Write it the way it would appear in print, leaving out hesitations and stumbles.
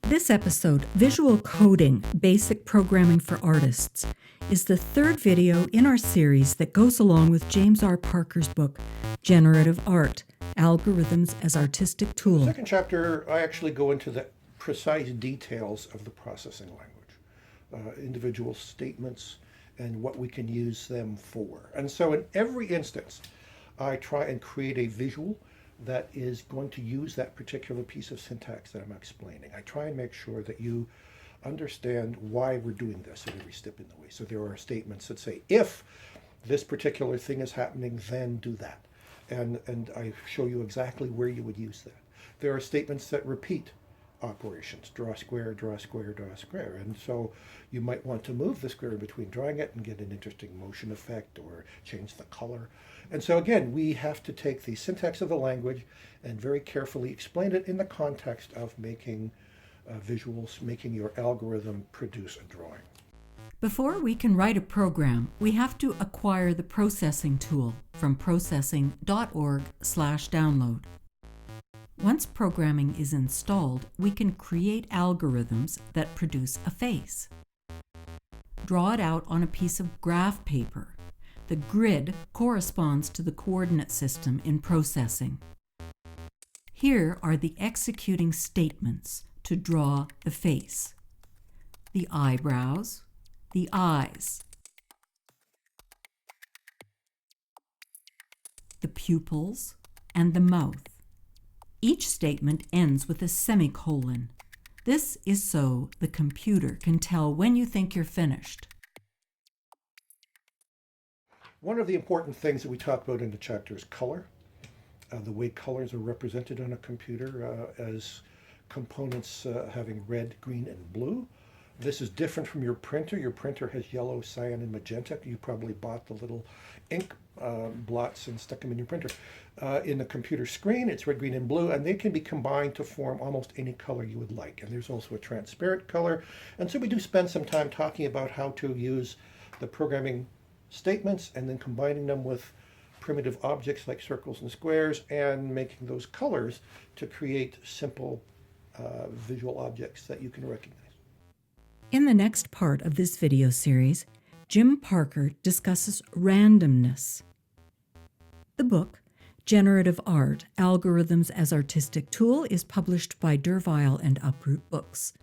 This episode, Visual Coding, Basic Programming for Artists, is the third video in our series that goes along with James R. Parker's book, Generative Art, Algorithms as Artistic Tool. The second chapter, I actually go into the precise details of the processing language, individual statements, and what we can use them for. And so in every instance, I try and create a visual that is going to use that particular piece of syntax that I'm explaining. I try and make sure that you understand why we're doing this at every step in the way. So there are statements that say, if this particular thing is happening, then do that. And I show you exactly where you would use that. There are statements that repeat operations, draw a square, draw a square, draw a square. And so you might want to move the square between drawing it and get an interesting motion effect or change the color. And so again, we have to take the syntax of the language and very carefully explain it in the context of making visuals, making your algorithm produce a drawing. Before we can write a program, we have to acquire the processing tool from processing.org/download. Once programming is installed, we can create algorithms that produce a face. Draw it out on a piece of graph paper. The grid corresponds to the coordinate system in processing. Here are the executing statements to draw the face: the eyebrows, the eyes, the pupils, and the mouth. Each statement ends with a semicolon. This is so the computer can tell when you think you're finished. One of the important things that we talk about in the chapter is color. The way colors are represented on a computer as components having red, green, and blue. This is different from your printer. Your printer has yellow, cyan, and magenta. You probably bought the little ink blots and stuck them in your printer. In the computer screen, it's red, green, and blue, and they can be combined to form almost any color you would like. And there's also a transparent color. And so we do spend some time talking about how to use the programming statements and then combining them with primitive objects like circles and squares and making those colors to create simple visual objects that you can recognize. In the next part of this video series, Jim Parker discusses randomness. The book, Generative Art, Algorithms as Artistic Tool, is published by Dervile and Uproot Books.